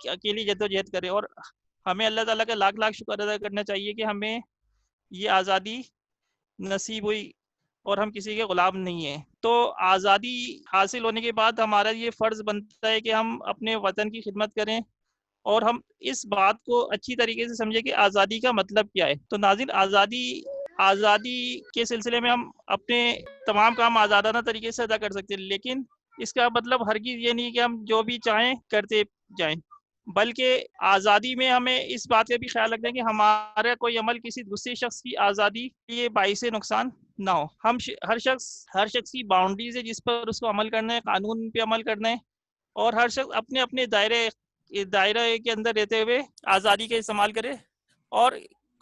کے لیے جدوجہد کریں، اور ہمیں اللہ تعالیٰ کا لاکھ لاکھ شکر ادا کرنا چاہیے کہ ہمیں یہ آزادی نصیب ہوئی اور ہم کسی کے غلام نہیں ہیں۔ تو آزادی حاصل ہونے کے بعد ہمارا یہ فرض بنتا ہے کہ ہم اپنے وطن کی خدمت کریں، اور ہم اس بات کو اچھی طریقے سے سمجھیں کہ آزادی کا مطلب کیا ہے۔ تو ناظرین، آزادی کے سلسلے میں ہم اپنے تمام کام آزادانہ طریقے سے ادا کر سکتے ہیں، لیکن اس کا مطلب ہرگز یہ نہیں کہ ہم جو بھی چاہیں کرتے جائیں، بلکہ آزادی میں ہمیں اس بات کا بھی خیال رکھنا ہے کہ ہمارا کوئی عمل کسی دوسرے شخص کی آزادی کے لیے باعث نقصان نہ ہو۔ ہم ہر شخص کی باؤنڈریز ہے جس پر اس کو عمل کرنا ہے، قانون پہ عمل کرنا ہے، اور ہر شخص اپنے اپنے دائرہ کے اندر رہتے ہوئے آزادی کا استعمال کرے، اور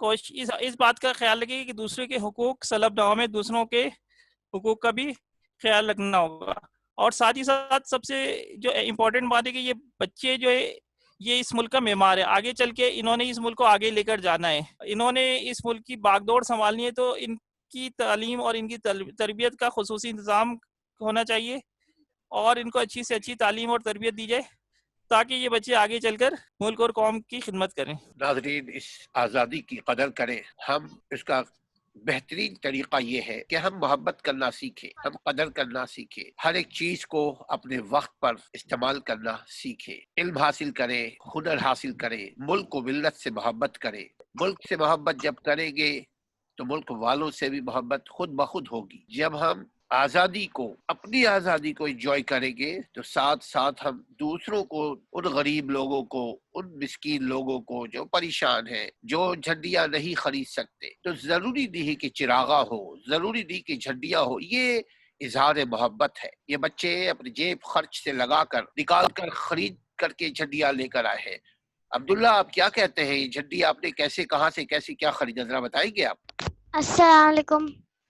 کوشش اس بات کا خیال رکھے کہ دوسرے کے حقوق سلب نہ ہو، میں دوسروں کے حقوق کا بھی خیال رکھنا ہوگا۔ اور ساتھ ہی ساتھ سب سے جو امپورٹنٹ بات ہے کہ یہ بچے جو ہے یہ اس ملک کا معمار ہے، آگے چل کے انہوں نے اس ملک کو آگے لے کر جانا ہے، انہوں نے اس ملک کی باغ دوڑ سنبھالنی ہے، تو ان کی تعلیم اور ان کی تربیت کا خصوصی انتظام ہونا چاہیے، اور ان کو اچھی سے اچھی تعلیم اور تربیت دی جائے تاکہ یہ بچے آگے چل کر ملک اور قوم کی خدمت کریں۔ ناظرین، اس آزادی کی قدر کریں۔ ہم اس کا بہترین طریقہ یہ ہے کہ ہم محبت کرنا سیکھیں، ہم قدر کرنا سیکھیں، ہر ایک چیز کو اپنے وقت پر استعمال کرنا سیکھیں، علم حاصل کریں، ہنر حاصل کریں، ملک و ملت سے محبت کریں۔ ملک سے محبت جب کریں گے تو ملک والوں سے بھی محبت خود بخود ہوگی۔ جب ہم اپنی آزادی کو انجوائے کریں گے تو ساتھ ساتھ ہم دوسروں کو، ان غریب لوگوں کو، ان مسکین لوگوں کو جو پریشان ہیں، جو جھنڈیاں نہیں خرید سکتے، تو ضروری نہیں کہ چراغاں ہو، ضروری نہیں کہ جھنڈیاں ہو، یہ اظہار محبت ہے۔ یہ بچے اپنی جیب خرچ سے لگا کر نکال کر خرید کر کے جھنڈیاں لے کر آئے ہیں۔ عبداللہ، آپ کیا کہتے ہیں؟ یہ جھنڈی آپ نے کیسے، کہاں سے، کیسے کیا خریدا، ذرا بتائیں گے آپ؟ السلام علیکم۔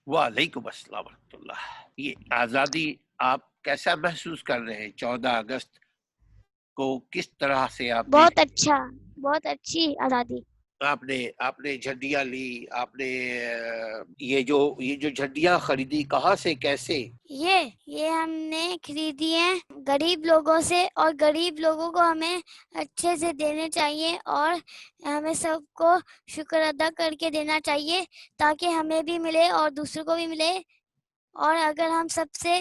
وعلیکم السلام ورحمۃ اللہ۔ یہ آزادی آپ کیسا محسوس کر رہے ہیں؟ 14 اگست کو کس طرح سے بہت اچھا، بہت اچھی آزادی۔ آپ نے جھنڈیاں لی، آپ نے یہ جو جھنڈیاں خریدی، کہاں سے، کیسے؟ یہ ہم نے خریدی ہیں غریب لوگوں سے، اور غریب لوگوں کو ہمیں اچھے سے دینے چاہیے، اور ہمیں سب کو شکر ادا کر کے دینا چاہیے تاکہ ہمیں بھی ملے اور دوسروں کو بھی ملے، اور اگر ہم سب سے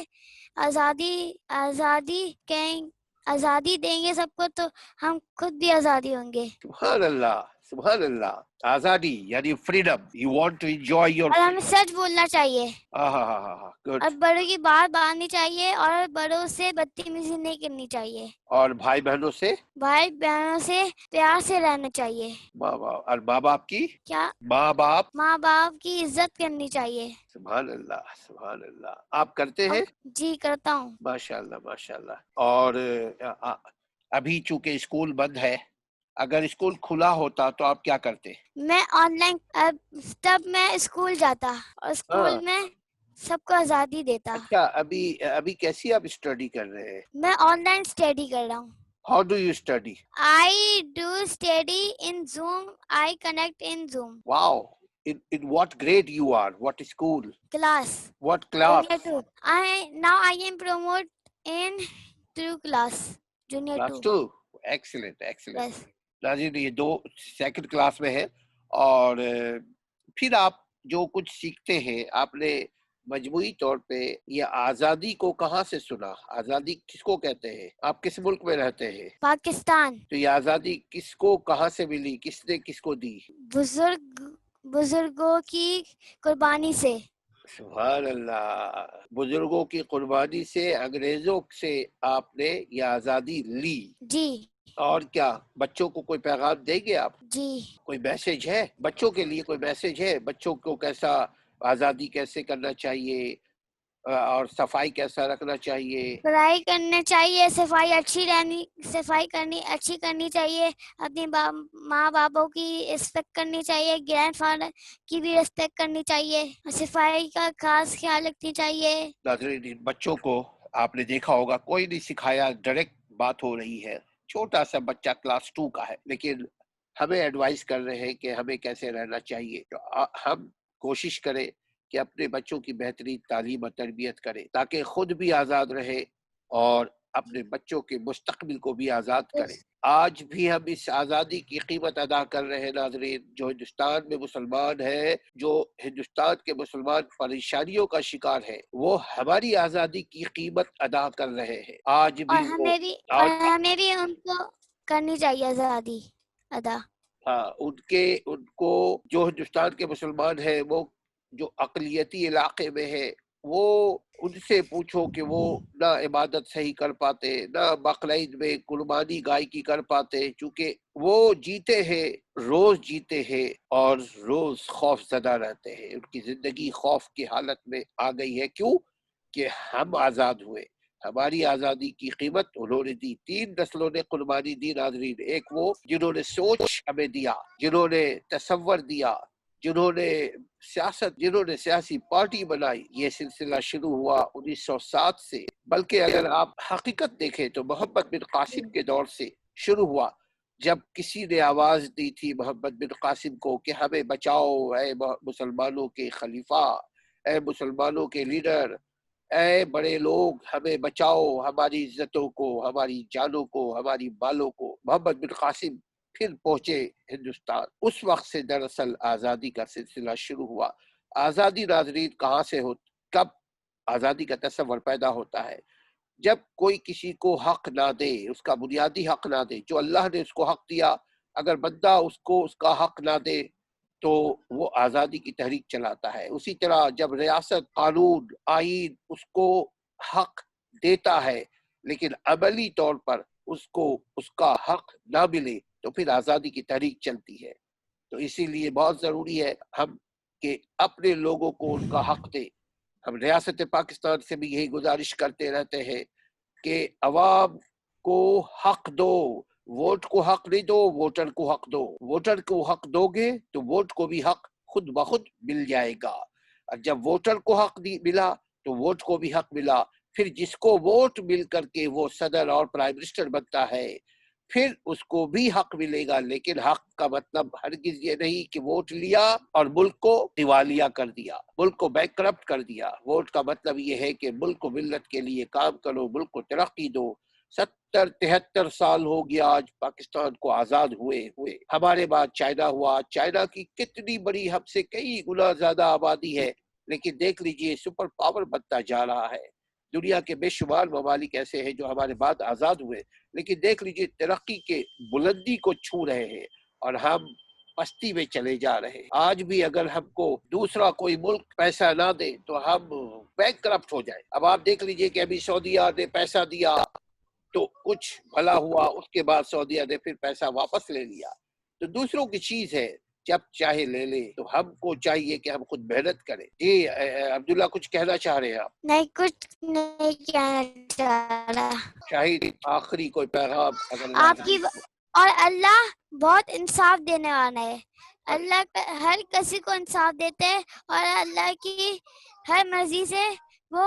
آزادی دیں گے سب کو تو ہم خود بھی آزادی ہوں گے۔ سبحان اللہ، سبحان اللہ۔ آزادی یعنی freedom, you want to enjoy your اور ہمیں سچ بولنا چاہیے، گڈ۔ اور بڑوں کی بات ماننی چاہیے، اور بڑوں سے بدتمیزی نہیں کرنی چاہیے، اور بھائی بہنوں سے، بھائی بہنوں سے پیار سے رہنا چاہیے، اور ماں باپ کی، کیا ماں باپ، ماں باپ کی عزت کرنی چاہیے۔ سبحان اللہ، سبحان اللہ۔ آپ کرتے ہیں؟ جی کرتا ہوں۔ ماشاء اللہ، ماشاء اللہ۔ اور ابھی چونکہ اسکول بند ہے، اگر اسکول کھلا ہوتا تو آپ کیا کرتے؟ میں آن لائن، تب میں اسکول جاتا اور اسکول میں سب کو آزادی دیتا۔ اچھا، ابھی کیسی آپ اسٹڈی کر رہے ہیں؟ میں آن لائن اسٹڈی کر رہا ہوں۔ How do you study? I do study in Zoom. I connect in Zoom wow, in what grade you are? What school? class. What class? Junior 2. I am promoted in through class. Junior Class 2. 2. Excellent, excellent. Yes. ناظرین، یہ 2 second class میں ہے، اور پھر آپ جو کچھ سیکھتے ہیں، آپ نے مجموعی طور پہ یہ آزادی کو کہاں سے سنا؟ آزادی کس کو کہتے ہیں؟ آپ کس ملک میں رہتے ہیں؟ پاکستان۔ تو یہ آزادی کس کو، کہاں سے ملی، کس نے کس کو دی؟ بزرگوں کی قربانی سے۔ سبحان اللہ، بزرگوں کی قربانی سے، انگریزوں سے آپ نے یہ آزادی لی۔ جی اور کیا بچوں کو کوئی پیغام دیں گے آپ؟ جی۔ کوئی میسج ہے بچوں کے لیے؟ کوئی میسج ہے بچوں کو، کیسا آزادی کیسے کرنا چاہیے، اور صفائی کیسا رکھنا چاہیے؟ پڑھائی کرنا چاہیے، صفائی کرنی چاہیے، اپنے ماں باپوں کی رسپیکٹ کرنی چاہیے، گرینڈ فادر کی بھی رسپیکٹ کرنی چاہیے، صفائی کا خاص خیال رکھنی چاہیے۔ ناظرین، بچوں کو آپ نے دیکھا ہوگا کوئی نہیں سکھایا، ڈائریکٹ بات ہو رہی ہے، چھوٹا سا بچہ کلاس 2 کا ہے، لیکن ہمیں ایڈوائز کر رہے ہیں کہ ہمیں کیسے رہنا چاہیے۔ تو ہم کوشش کریں کہ اپنے بچوں کی بہترین تعلیم اور تربیت کریں تاکہ خود بھی آزاد رہے اور اپنے بچوں کے مستقبل کو بھی آزاد کریں۔ آج بھی ہم اس آزادی کی قیمت ادا کر رہے ہیں ناظرین۔ جو ہندوستان میں مسلمان ہیں، جو ہندوستان کے مسلمان پریشانیوں کا شکار ہے، وہ ہماری آزادی کی قیمت ادا کر رہے ہیں۔ آج بھی ہمیں بھی ان کو کرنی چاہیے آزادی ادا۔ ان کو جو ہندوستان کے مسلمان ہیں، وہ جو اقلیتی علاقے میں ہے، وہ ان سے پوچھو کہ وہ نہ عبادت صحیح کر پاتے، نہ بقرعید میں قربانی گائے کی کر پاتے، چونکہ وہ جیتے ہیں، روز جیتے ہیں اور روز خوف زدہ رہتے ہیں۔ ان کی زندگی خوف کی حالت میں آ گئی ہے۔ کیوں؟ کہ ہم آزاد ہوئے۔ ہماری آزادی کی قیمت انہوں نے دی۔ 3 نسلوں نے قربانی دی ناظرین۔ ایک وہ جنہوں نے سوچ ہمیں دیا، جنہوں نے تصور دیا، جنہوں نے سیاسی پارٹی بنائی۔ یہ سلسلہ شروع ہوا 1907 سے، بلکہ اگر آپ حقیقت دیکھیں تو محمد بن قاسم کے دور سے شروع ہوا، جب کسی نے آواز دی تھی محمد بن قاسم کو کہ ہمیں بچاؤ اے مسلمانوں کے خلیفہ، اے مسلمانوں کے لیڈر، اے بڑے لوگ، ہمیں بچاؤ، ہماری عزتوں کو، ہماری جانوں کو، ہماری بالوں کو۔ محمد بن قاسم پھر پہنچے ہندوستان۔ اس وقت سے دراصل آزادی کا سلسلہ شروع ہوا۔ آزادی ناظرین کہاں سے کب آزادی کا تصور پیدا ہوتا ہے؟ جب کوئی کسی کو حق نہ دے، اس کا بنیادی حق نہ دے، جو اللہ نے اس کو حق دیا، اگر بندہ اس کو اس کا حق نہ دے تو وہ آزادی کی تحریک چلاتا ہے۔ اسی طرح جب ریاست، قانون، آئین اس کو حق دیتا ہے لیکن عملی طور پر اس کو اس کا حق نہ ملے تو پھر آزادی کی تحریک چلتی ہے۔ تو اسی لیے بہت ضروری ہے ہم کہ اپنے لوگوں کو ان کا حق دیں۔ ہم ریاست پاکستان سے بھی یہی گزارش کرتے رہتے ہیں کہ عوام کو حق دو، ووٹ کو حق نہیں دو، ووٹر کو حق دو۔ ووٹر کو حق دو گے تو ووٹ کو بھی حق خود بخود مل جائے گا، اور جب ووٹر کو حق ملا تو ووٹ کو بھی حق ملا۔ پھر جس کو ووٹ مل کر کے وہ صدر اور پرائم منسٹر بنتا ہے، پھر اس کو بھی حق ملے گا۔ لیکن حق کا مطلب ہرگز یہ نہیں کہ ووٹ لیا اور ملک کو دیوالیہ کر دیا، ملک کو بینک کرپٹ کر دیا۔ ووٹ کا مطلب یہ ہے کہ ملک کو ملت کے لیے کام کرو، ملک کو ترقی دو۔ 73 سال ہو گیا آج پاکستان کو آزاد ہوئے۔ ہمارے بعد چائنا ہوا۔ چائنا کی کتنی بڑی، ہم سے کئی گنا زیادہ آبادی ہے، لیکن دیکھ لیجئے سپر پاور بنتا جا رہا ہے۔ دنیا کے بے شمار ممالک ایسے ہیں جو ہمارے بعد آزاد ہوئے، لیکن دیکھ لیجئے ترقی کے بلندی کو چھو رہے ہیں اور ہم پستی میں چلے جا رہے ہیں۔ آج بھی اگر ہم کو دوسرا کوئی ملک پیسہ نہ دے تو ہم بینک کرپٹ ہو جائے۔ اب آپ دیکھ لیجئے کہ ابھی سعودیہ نے پیسہ دیا تو کچھ بھلا ہوا، اس کے بعد سعودیہ نے پھر پیسہ واپس لے لیا۔ تو دوسروں کی چیز ہے، جب چاہے لے لے۔ تو ہم کو چاہیے کہ ہم خود محنت کریں۔ جی عبداللہ کچھ کہنا چاہ رہے ہیں آپ؟ نہیں، کچھ نہیں کہنا چاہ رہا۔ شاہد آخری کوئی پیغام اگر آپ کی اور اللہ بہت انصاف دینے والا ہے۔ اللہ ہر کسی کو انصاف دیتے ہے، اور اللہ کی ہر مرضی سے وہ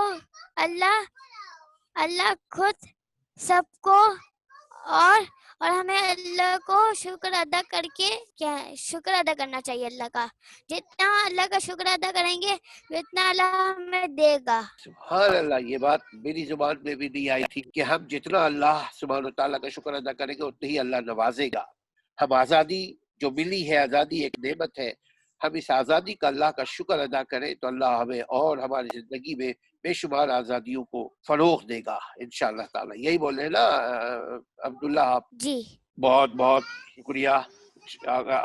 اللہ خود سب کو اور ہمیں اللہ کو شکر ادا کرنا چاہیے اللہ کا۔ جتنا اللہ کا شکر ادا کریں گے اتنا اللہ ہمیں دے گا۔ سبحان اللہ، یہ بات میری زبان میں بھی نہیں آئی تھی کہ ہم جتنا اللہ سبحانہ و تعالیٰ کا شکر ادا کریں گے اتنا ہی اللہ نوازے گا۔ ہم آزادی جو ملی ہے، آزادی ایک نعمت ہے، ہم اس آزادی کا اللہ کا شکر ادا کریں تو اللہ ہمیں اور ہماری زندگی میں بے شمار آزادیوں کو فروغ دے گا انشاءاللہ تعالی۔ یہی بولے نا عبداللہ آپ؟ جی بہت بہت شکریہ۔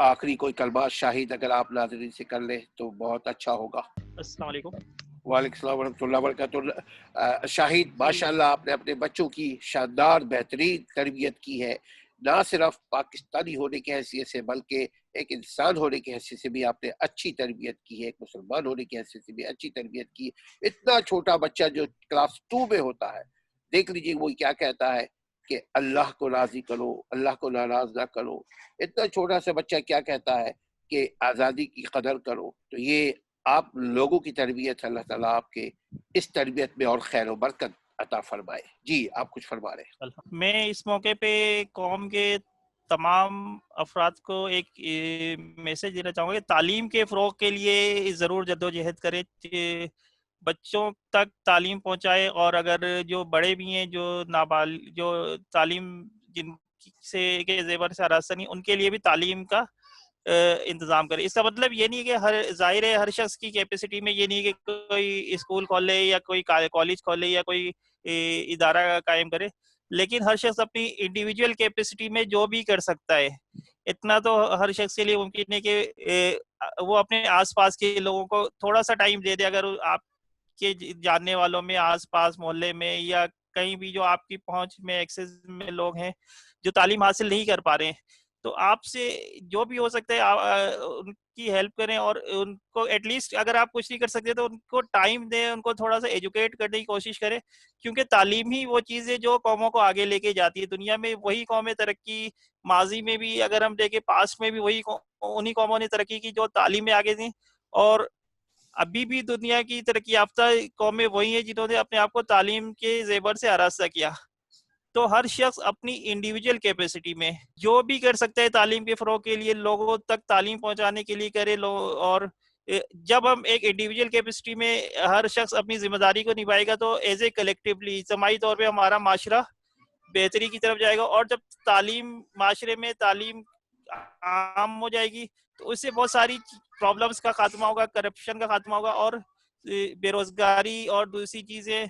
آخری کوئی کلمات شاہد اگر آپ ناظرین سے کر لیں تو بہت اچھا ہوگا۔ السلام علیکم۔ وعلیکم السلام ورحمۃ اللہ وبرکاتہ۔ شاہد ماشاءاللہ آپ نے اپنے بچوں کی شاندار بہترین تربیت کی ہے، نہ صرف پاکستانی ہونے کی حیثیت سے بلکہ ایک انسان ہونے کی حیثیت سے بھی آپ نے اچھی تربیت کی ہے، ایک مسلمان ہونے کی حیثیت سے بھی اچھی تربیت کی۔ اتنا چھوٹا بچہ جو کلاس 2 میں ہوتا ہے، دیکھ لیجیے وہ کیا کہتا ہے کہ اللہ کو راضی کرو، اللہ کو ناراض نہ کرو۔ اتنا چھوٹا سا بچہ کیا کہتا ہے کہ آزادی کی قدر کرو۔ تو یہ آپ لوگوں کی تربیت، اللہ تعالیٰ آپ کے اس تربیت میں اور خیر و برکت عطا فرمائے۔ جی آپ کچھ فرما رہے ہیں۔ میں اس موقع پہ قوم کے تمام افراد کو ایک میسج دینا چاہوں گا کہ تعلیم کے فروغ کے لیے ضرور جدوجہد کریں۔ بچوں تک تعلیم پہنچائے، اور اگر جو بڑے بھی ہیں جو جو تعلیم جن سے کے زیور سے آراستہ نہیں، ان کے لیے بھی تعلیم کا انتظام کرے۔ اس کا مطلب یہ نہیں کہ ظاہر ہے ہر شخص کی کیپیسٹی میں یہ نہیں کہ کوئی اسکول کھولے یا کوئی کالج کھولے یا کوئی ادارہ قائم کرے، لیکن ہر شخص اپنی انڈیویجول کیپیسٹی میں جو بھی کر سکتا ہے، اتنا تو ہر شخص کے لیے ممکن ہے کہ وہ اپنے آس پاس کے لوگوں کو تھوڑا سا ٹائم دے دے۔ اگر آپ کے جاننے والوں میں، آس پاس محلے میں، یا کہیں بھی جو آپ کی پہنچ میں ایکسس میں لوگ ہیں جو تعلیم حاصل نہیں کر پا رہے ہیں، تو آپ سے جو بھی ہو سکتا ہے ان کی ہیلپ کریں، اور ان کو ایٹ لیسٹ اگر آپ کچھ نہیں کر سکتے تو ان کو ٹائم دیں، ان کو تھوڑا سا ایجوکیٹ کرنے کی کوشش کریں، کیونکہ تعلیم ہی وہ چیز ہے جو قوموں کو آگے لے کے جاتی ہے۔ دنیا میں وہی قومیں ترقی، ماضی میں بھی اگر ہم دیکھیں پاسٹ میں بھی انہی قوموں نے ترقی کی جو تعلیم میں آگے تھیں، اور ابھی بھی دنیا کی ترقی یافتہ قومیں وہی ہیں جنہوں نے اپنے آپ کو تعلیم کے زیور سے آراستہ کیا۔ تو ہر شخص اپنی انڈیویجول کیپیسٹی میں جو بھی کر سکتا ہے تعلیم کے فروغ کے لیے، لوگوں تک تعلیم پہنچانے کے لیے کرے۔ اور جب ہم ایک انڈیویجول کیپیسٹی میں ہر شخص اپنی ذمہ داری کو نبھائے گا، تو ایز اے کلیکٹیولی، اجتماعی طور پہ ہمارا معاشرہ بہتری کی طرف جائے گا۔ اور جب تعلیم معاشرے میں تعلیم عام ہو جائے گی، تو اس سے بہت ساری پرابلمس کا خاتمہ ہوگا، کرپشن کا خاتمہ ہوگا، اور بے روزگاری اور دوسری چیزیں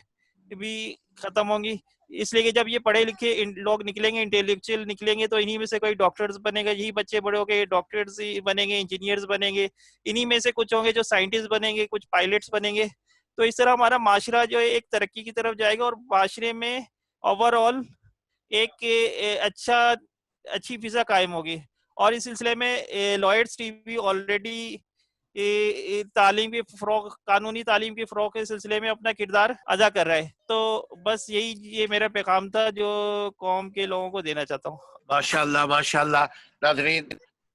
بھی ختم ہوں گی۔ اس لیے کہ جب یہ پڑھے لکھے لوگ نکلیں گے، انٹیلیکچوئل نکلیں گے، تو انہی میں سے کوئی ڈاکٹرز بنے گا، یہی بچے بڑے ہو کے ڈاکٹرز بنیں گے، انجینئرز بنیں گے، انہی میں سے کچھ ہوں گے جو سائنٹسٹ بنیں گے، کچھ پائلٹس بنیں گے۔ تو اس طرح ہمارا معاشرہ جو ہے ایک ترقی کی طرف جائے گا، اور معاشرے میں اوور آل ایک اچھی فضا قائم ہوگی۔ اور اس سلسلے میں لائٹس ٹی وی آلریڈی تعلیم کے فروغ، قانونی تعلیم کے فروغ کے سلسلے میں اپنا کردار ادا کر رہا ہے۔ تو بس یہ میرا پیغام تھا جو قوم کے لوگوں کو دینا چاہتا ہوں۔ ماشاءاللہ ماشاءاللہ۔ ناظرین،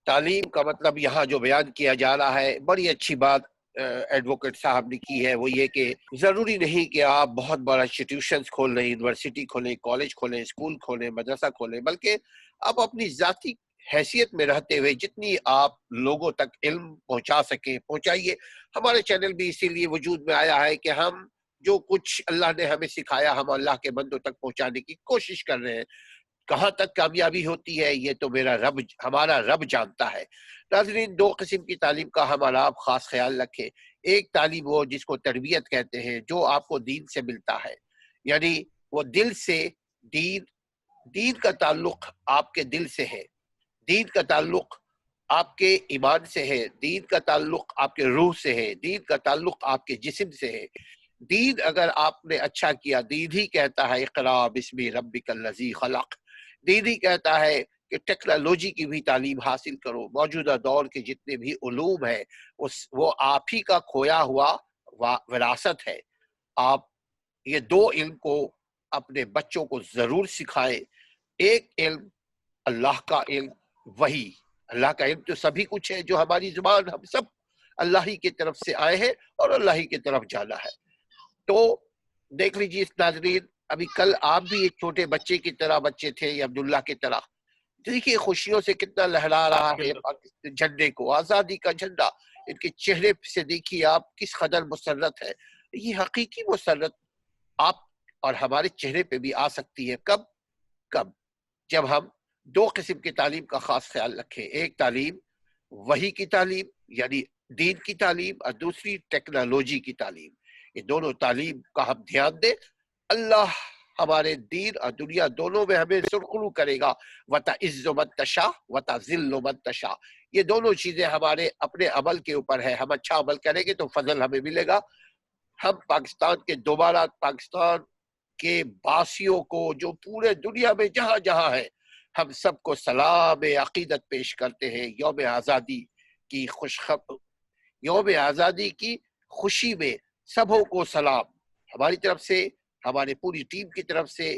تعلیم کا مطلب یہاں جو بیان کیا جا رہا ہے، بڑی اچھی بات ایڈوکیٹ صاحب نے کی ہے، وہ یہ کہ ضروری نہیں کہ آپ بہت بڑا انسٹیٹیوشنز کھول لیں، یونیورسٹی کھولیں، کالج کھولیں، اسکول کھولیں، مدرسہ کھولیں، بلکہ آپ اپنی ذاتی حیثیت میں رہتے ہوئے جتنی آپ لوگوں تک علم پہنچا سکیں پہنچائیے۔ ہمارے چینل بھی اسی لیے وجود میں آیا ہے کہ ہم جو کچھ اللہ نے ہمیں سکھایا، ہم اللہ کے بندوں تک پہنچانے کی کوشش کر رہے ہیں۔ کہاں تک کامیابی ہوتی ہے یہ تو ہمارا رب جانتا ہے۔ ناظرین، دو قسم کی تعلیم کا ہمارا آپ خاص خیال رکھیں۔ ایک تعلیم وہ جس کو تربیت کہتے ہیں، جو آپ کو دین سے ملتا ہے، یعنی وہ دل سے دین کا تعلق آپ کے دل سے ہے، دین کا تعلق آپ کے ایمان سے ہے، دین کا تعلق آپ کے روح سے ہے، دین کا تعلق آپ کے جسم سے ہے۔ دین اگر آپ نے اچھا کیا، دین ہی کہتا ہے اقرا بسم ربک الذی خلق، دین ہی کہتا ہے کہ ٹیکنالوجی کی بھی تعلیم حاصل کرو۔ موجودہ دور کے جتنے بھی علوم ہیں وہ آپ ہی کا کھویا ہوا وراثت ہے۔ آپ یہ دو علم کو اپنے بچوں کو ضرور سکھائیں۔ ایک علم اللہ کا علم، وہی اللہ کا علم تو سبھی کچھ ہے، جو ہماری زبان، ہم سب اللہ ہی کی طرف سے آئے ہیں اور اللہ ہی کی طرف جانا ہے۔ تو دیکھ لیجیے ناظرین، ابھی کل آپ بھی ایک چھوٹے بچے کی طرح بچے تھے، یا عبداللہ کی طرح، دیکھیے خوشیوں سے کتنا لہرا رہا ہے جھنڈے کو، آزادی کا جھنڈا۔ ان کے چہرے سے دیکھیے آپ کس قدر مسرت ہے۔ یہ حقیقی مسرت آپ اور ہمارے چہرے پہ بھی آ سکتی ہے۔ کب جب ہم دو قسم کی تعلیم کا خاص خیال رکھیں۔ ایک تعلیم وحی کی تعلیم، یعنی دین کی تعلیم، اور دوسری ٹیکنالوجی کی تعلیم۔ یہ دونوں تعلیم کا ہم دھیان دیں، اللہ ہمارے دین اور دنیا دونوں میں ہمیں سرخرو کرے گا۔ وَتَعِزُّ مَن تَشَاءُ وَتَذِلُّ مَن تَشَاءُ، یہ دونوں چیزیں ہمارے اپنے عمل کے اوپر ہے۔ ہم اچھا عمل کریں گے تو فضل ہمیں ملے گا۔ ہم پاکستان کے دوبارہ پاکستان کے باسیوں کو جو پورے دنیا میں جہاں جہاں ہے، ہم سب کو سلام عقیدت پیش کرتے ہیں۔ یوم آزادی کی یوم آزادی کی خوشی میں سبوں کو سلام، ہماری طرف سے، ہمارے پوری ٹیم کی طرف سے،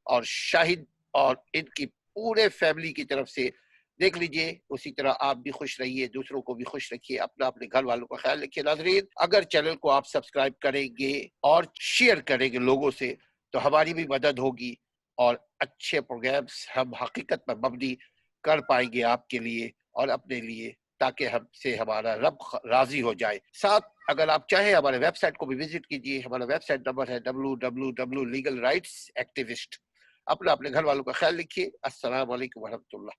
اور شاہد اور ان کی پورے فیملی کی طرف سے۔ دیکھ لیجئے اسی طرح آپ بھی خوش رہیے، دوسروں کو بھی خوش رکھیے، اپنے گھر والوں کا خیال رکھیے۔ ناظرین، اگر چینل کو آپ سبسکرائب کریں گے اور شیئر کریں گے لوگوں سے تو ہماری بھی مدد ہوگی، اور اچھے پروگرامز ہم حقیقت پر مبنی کر پائیں گے آپ کے لیے اور اپنے لیے، تاکہ ہم سے ہمارا رب راضی ہو جائے۔ ساتھ اگر آپ چاہیں ہمارے ویب سائٹ کو بھی وزٹ کیجیے. ہمارا ویب سائٹ نمبر ہے www.legalrightsactivist. اپنے گھر والوں کا خیال رکھیے. السلام علیکم ورحمۃ اللہ.